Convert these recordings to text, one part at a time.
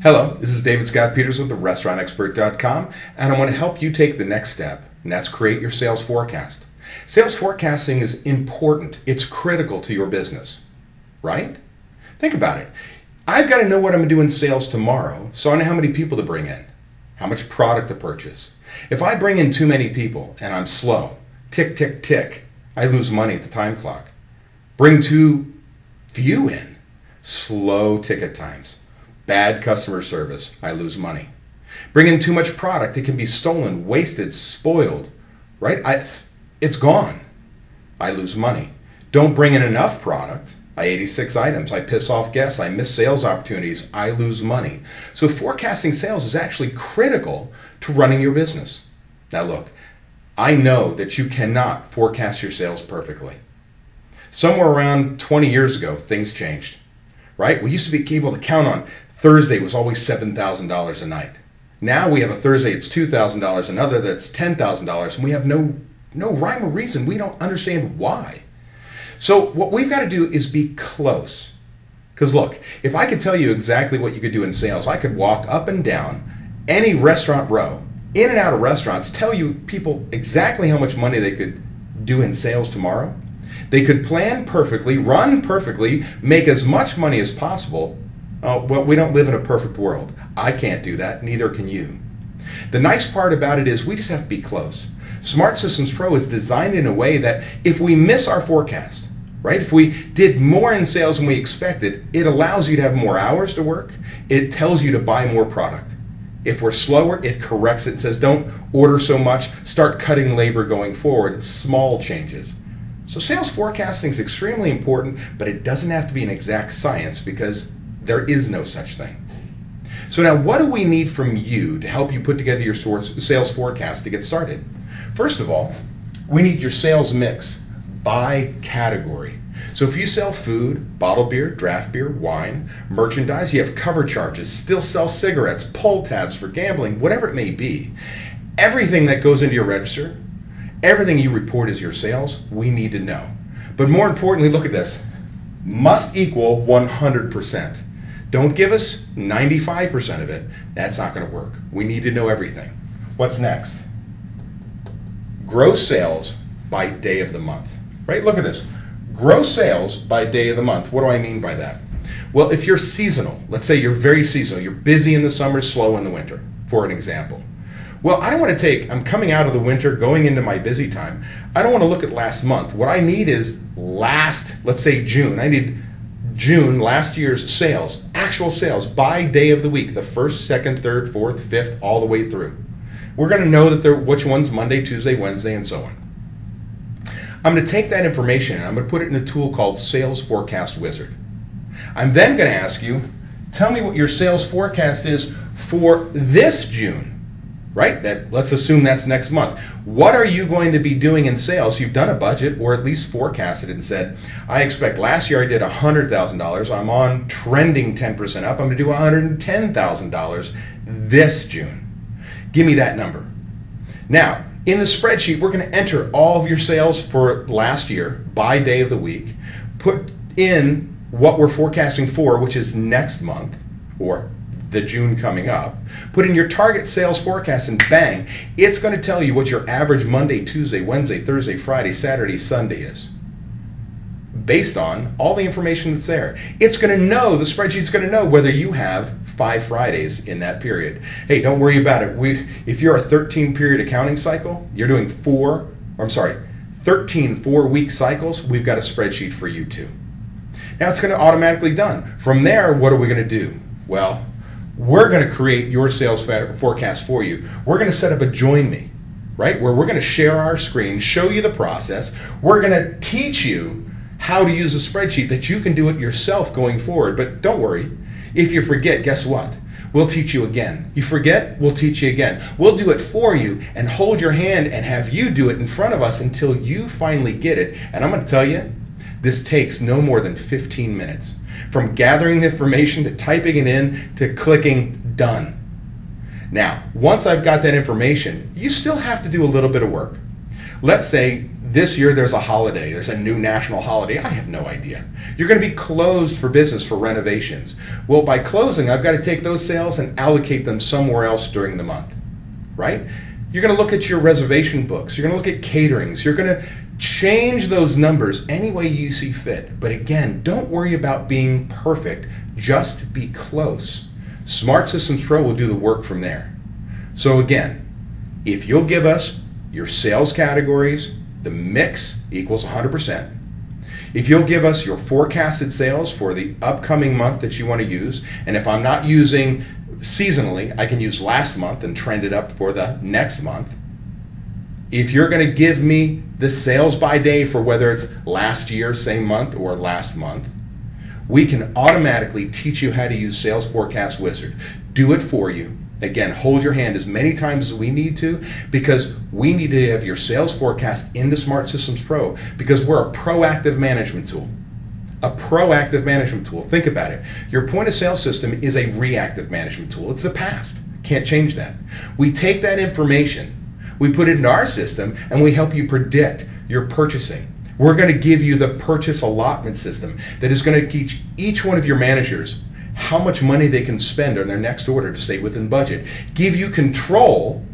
Hello, this is David Scott Peters with TheRestaurantExpert.com, and I want to help you take the next step, and that's create your sales forecast. Sales forecasting is important. It's critical to your business, right? Think about it. I've got to know what I'm going to do in sales tomorrow, so I know how many people to bring in, how much product to purchase. If I bring in too many people and I'm slow, tick, tick, tick, I lose money at the time clock. Bring too few in, slow ticket times. Bad customer service, I lose money. Bring in too much product, it can be stolen, wasted, spoiled, right? It's gone. I lose money. Don't bring in enough product. I 86 items, I piss off guests, I miss sales opportunities, I lose money. So forecasting sales is actually critical to running your business. Now look, I know that you cannot forecast your sales perfectly. Somewhere around 20 years ago, things changed, right? We used to be able to count on Thursday was always $7,000 a night. Now we have a Thursday, it's $2,000, another that's $10,000, and we have no rhyme or reason. We don't understand why. So what we've got to do is be close. Because look, if I could tell you exactly what you could do in sales, I could walk up and down any restaurant row, in and out of restaurants, tell you people exactly how much money they could do in sales tomorrow. They could plan perfectly, run perfectly, make as much money as possible. Well, we don't live in a perfect world. I can't do that, neither can you. The nice part about it is we just have to be close. Smart Systems Pro is designed in a way that if we miss our forecast, right? If we did more in sales than we expected, it allows you to have more hours to work. It tells you to buy more product. If we're slower, it corrects it and says, don't order so much, start cutting labor going forward, small changes. So sales forecasting is extremely important, but it doesn't have to be an exact science because there is no such thing. So now what do we need from you to help you put together your sales forecast to get started? First of all, we need your sales mix by category. So if you sell food, bottled beer, draft beer, wine, merchandise, you have cover charges, still sell cigarettes, pull tabs for gambling, whatever it may be, everything that goes into your register, everything you report as your sales, we need to know. But more importantly, look at this, must equal 100%. Don't give us 95% of it. That's not going to work. We need to know everything. What's next? Gross sales by day of the month. Right? Look at this. Gross sales by day of the month. What do I mean by that? Well, if you're seasonal, let's say you're very seasonal, you're busy in the summer, slow in the winter, for an example. Well, I don't want to I'm coming out of the winter, going into my busy time. I don't want to look at last month. What I need is let's say June. I need June, last year's sales, actual sales by day of the week, the first, second, third, fourth, fifth, all the way through. We're going to know that which one's Monday, Tuesday, Wednesday, and so on. I'm going to take that information and I'm going to put it in a tool called Sales Forecast Wizard. I'm then going to ask you, tell me what your sales forecast is for this June. Right? Let's assume that's next month. What are you going to be doing in sales? You've done a budget or at least forecasted and said, I expect last year I did $100,000. I'm on trending 10% up. I'm going to do $110,000 this June. Give me that number. Now, in the spreadsheet, we're going to enter all of your sales for last year by day of the week, put in what we're forecasting for, which is next month or the June coming up, put in your target sales forecast and bang, it's going to tell you what your average Monday, Tuesday, Wednesday, Thursday, Friday, Saturday, Sunday is. Based on all the information that's there. It's going to know, the spreadsheet's going to know whether you have 5 Fridays in that period. Hey, don't worry about it. If you're a 13 period accounting cycle, you're doing 13 4-week cycles, we've got a spreadsheet for you too. Now it's going to automatically done. From there, what are we going to do? Well, we're going to create your sales forecast for you. We're going to set up a Join Me, right? Where we're going to share our screen, show you the process. We're going to teach you how to use a spreadsheet that you can do it yourself going forward. But don't worry, if you forget, guess what? We'll teach you again. You forget, we'll teach you again. We'll do it for you and hold your hand and have you do it in front of us until you finally get it. And I'm going to tell you, this takes no more than 15 minutes. From gathering the information to typing it in to clicking done. Now, once I've got that information, you still have to do a little bit of work. Let's say this year there's a holiday, there's a new national holiday. I have no idea. You're going to be closed for business for renovations. Well, by closing, I've got to take those sales and allocate them somewhere else during the month, right? You're going to look at your reservation books. You're going to look at caterings. You're going to change those numbers any way you see fit. But again, don't worry about being perfect. Just be close. Smart Systems Pro will do the work from there. So again, if you'll give us your sales categories, the mix equals 100%. If you'll give us your forecasted sales for the upcoming month that you want to use, and if I'm not using seasonally, I can use last month and trend it up for the next month. If you're going to give me the sales by day for whether it's last year, same month, or last month, we can automatically teach you how to use Sales Forecast Wizard. Do it for you. Again, hold your hand as many times as we need to, because we need to have your sales forecast into Smart Systems Pro, because we're a proactive management tool. A proactive management tool. Think about it. Your point of sale system is a reactive management tool. It's the past. Can't change that. We take that information, we put it into our system, and we help you predict your purchasing. We're going to give you the purchase allotment system that is going to teach each one of your managers how much money they can spend on their next order to stay within budget. Give you control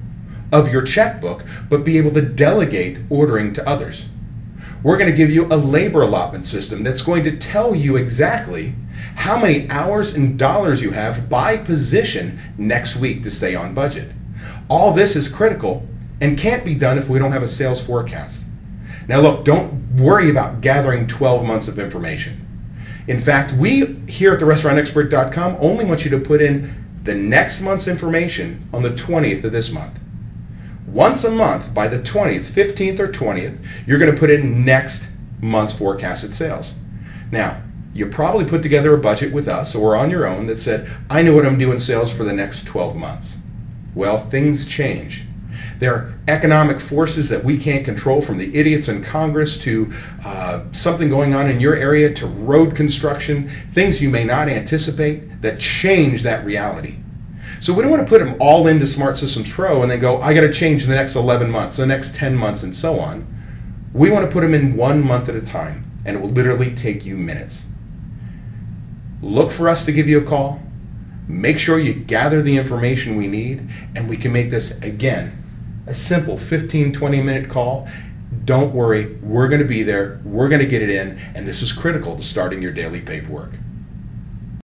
of your checkbook, but be able to delegate ordering to others. We're going to give you a labor allotment system that's going to tell you exactly how many hours and dollars you have by position next week to stay on budget. All this is critical and can't be done if we don't have a sales forecast. Now look, don't worry about gathering 12 months of information. In fact, we here at therestaurantexpert.com only want you to put in the next month's information on the 20th of this month. Once a month, by the 20th, 15th, or 20th, you're going to put in next month's forecasted sales. Now, you probably put together a budget with us or on your own that said, I know what I'm doing sales for the next 12 months. Well, things change. There are economic forces that we can't control, from the idiots in Congress to something going on in your area to road construction, things you may not anticipate that change that reality. So we don't want to put them all into Smart Systems Pro and then go, I got to change the next 11 months, the next 10 months, and so on. We want to put them in 1 month at a time, and it will literally take you minutes. Look for us to give you a call. Make sure you gather the information we need, and we can make this, again, a simple 15, 20-minute call. Don't worry, we're going to be there, we're going to get it in, and this is critical to starting your daily paperwork.